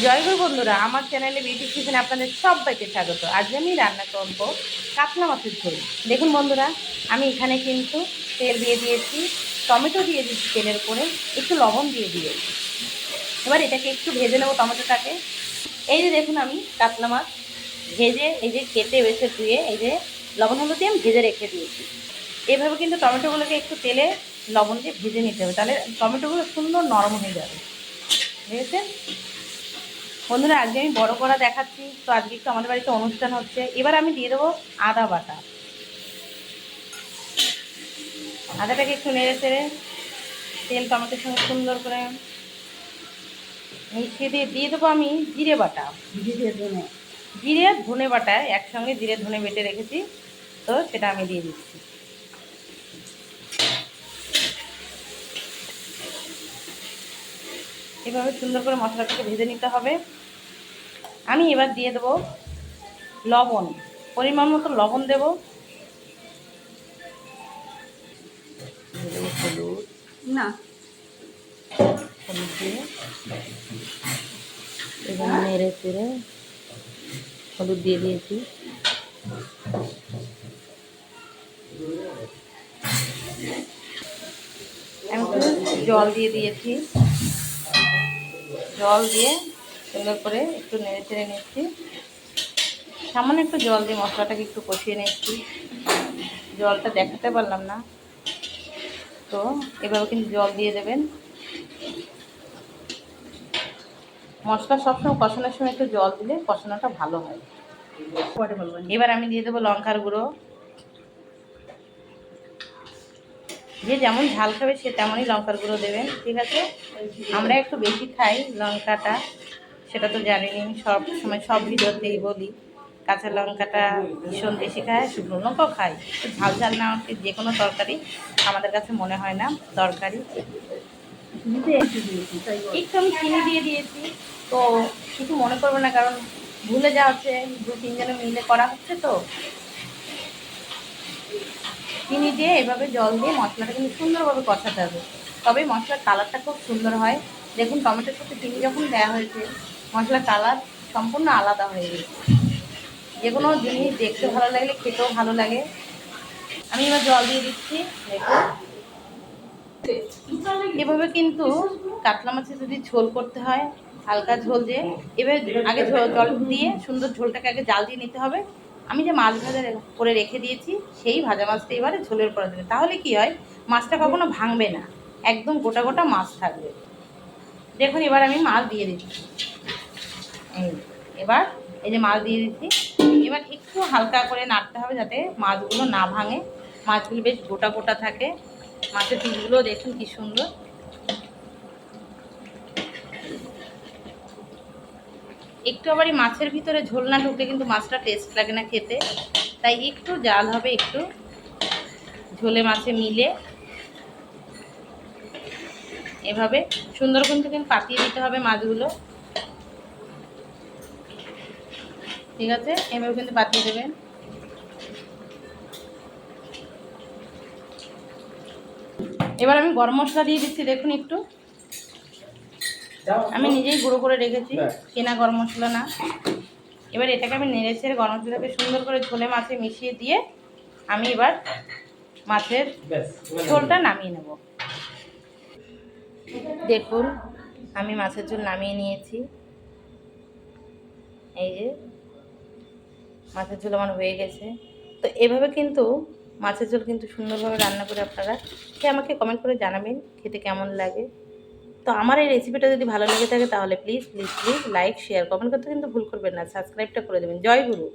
জয়গুরু বন্ধুরা, আমার চ্যানেলে বিউটি কিচেনে আপনাদের সবাইকে স্বাগত। আজ আমি রান্না করব কাতলা মাছের ঝোল। দেখুন বন্ধুরা, আমি এখানে কিন্তু তেল দিয়ে দিয়েছি, টমেটো দিয়ে দিয়েছি, তেলের উপরে একটু লবণ দিয়ে দিয়েছি। এবার এটাকে একটু ভেজে নেবো টমেটোটাকে। এই যে দেখুন, আমি কাতলা মাছ ভেজে এই যে কেটে বেছে ধুয়ে এই যে লবণ হলুদ দিয়ে আমি ভেজে রেখে দিয়েছি। এইভাবে কিন্তু টমেটোগুলোকে একটু তেলে লবণ দিয়ে ভেজে নিতে হবে, তাহলে টমেটোগুলো সুন্দর নরম হয়ে যাবে। বুঝেছেন বন্ধুরা, আজকে আমি বড় করা দেখাচ্ছি। তো আজকে একটু আমাদের বাড়িতে অনুষ্ঠান হচ্ছে। এবার আমি দিয়ে দেবো আদা বাটা। আদাটাকে একটু নেড়ে চেড়ে তেল টমেটোর সঙ্গে সুন্দর করে মিশিয়ে দিয়ে দেবো আমি জিরে বাটা। জিরে ধনে বাটা একসঙ্গে, জিরে ধনে বেটে রেখেছি, তো সেটা আমি দিয়ে দিচ্ছি। এভাবে সুন্দর করে মশলাটাকে ভেজে নিতে হবে। আমি এবার দিয়ে দেবো লবণ, পরিমাণ মতো লবণ দেবো। হলুদ না হলুদ দিয়ে এখানে নেড়ে চেড়ে হলুদ দিয়ে দিয়েছি। আমি জল দিয়ে দিয়েছি, জল দিয়ে সুন্দর করে একটু নেড়ে চেড়ে নিচ্ছি। সামান্য একটু জল দিয়ে মশলাটাকে একটু কষিয়ে নিচ্ছি। জলটা দেখাতে পারলাম না, তো এভাবে কিন্তু জল দিয়ে দেবেন। মশলা সবসময় কষানোর সময় একটু জল দিলে কষানোটা ভালো হয়। এবার আমি দিয়ে দেবো লঙ্কার গুঁড়ো। যে যেমন ঝাল খাবে সে তেমনই লঙ্কার গুঁড়ো দেবেন, ঠিক আছে? আমরা একটু বেশি খাই লঙ্কাটা, সেটা তো জানিনি, সব সময় সব ভিডিওতেই বলি কাঁচা লঙ্কাটা ভীষণ বেশি খায়, শুকনো লঙ্কাও খাই। একটু ঝাল ঝাল না হলে যে কোনো তরকারি আমাদের কাছে মনে হয় না তরকারি। একটু আমি চিনি দিয়ে দিয়েছি, তো কিছু মনে করবে না, কারণ ভুলে যাওয়া হচ্ছে, 2-3 জনে মিলে করা হচ্ছে, তো চিনি দিয়ে এভাবে জল দিয়ে মশলাটা কিন্তু সুন্দরভাবে কষাতে হবে, তবেই মশলার কালারটা খুব সুন্দর হয়। দেখুন টমেটোর সাথে চিনি যখন দেওয়া হয়েছে, মশলার কালার সম্পূর্ণ আলাদা হয়ে গেছে। যে কোনো জিনিস দেখতে ভালো লাগলে খেতেও ভালো লাগে। আমি এবার জল দিয়ে দিচ্ছি। দেখুন এভাবে কিন্তু কাতলা মাছের যদি ঝোল করতে হয়, হালকা ঝোল দিয়ে এবার আগে জল দিয়ে সুন্দর ঝোলটাকে আগে জাল দিয়ে নিতে হবে। আমি যে মাছ ভাজা করে রেখে দিয়েছি, সেই ভাজা মাছটা এবারে ঝোলের পরে দেবে, তাহলে কি হয়, মাছটা কখনো ভাঙবে না, একদম গোটা গোটা মাছ থাকবে। দেখুন এবার আমি মাছ দিয়ে দিচ্ছি। এবার এই যে মাছ দিয়ে দিচ্ছি, এবার একটু হালকা করে নাড়তে হবে যাতে মাছগুলো না ভাঙে, মাছগুলো বেশ গোটা গোটা থাকে। মাছের পিসগুলো দেখুন কি সুন্দর। একটু আবার এই মাছের ভিতরে ঝোল না ঢুকলে কিন্তু মাছটা টেস্ট লাগে না খেতে, তাই একটু জাল হবে, একটু ঝোলে মাছে মিলে এভাবে সুন্দর কিন্তু পাতিয়ে দিতে হবে মাছগুলো, ঠিক আছে? এভাবে কিন্তু পাতিয়ে দেবেন। এবার আমি গরম মশলা দিয়ে দিচ্ছি। দেখুন একটু আমি নিজেই গুঁড়ো করে রেখেছি, কেনা গরম মশলা না। এবার এটাকে আমি নেড়ে ছেড়ে গরম মশলাটাকে সুন্দর করে ঝোলে মাছে মিশিয়ে দিয়ে আমি এবার মাছের ঝোলটা নামিয়ে নেব। দেখুন আমি মাছের ঝোল নামিয়ে নিয়েছি। এই যে মাছের ঝোল আমার হয়ে গেছে। তো এভাবে কিন্তু মাছের ঝোল কিন্তু সুন্দরভাবে রান্না করে আপনারা খেয়ে আমাকে কমেন্ট করে জানাবেন খেতে কেমন লাগে। তো আমার এই রেসিপিটা যদি ভালো লেগে থাকে তাহলে please please please like share comment করতে কিন্তু ভুল করবেন না, সাবস্ক্রাইবটা করে দেবেন। জয় গুরু।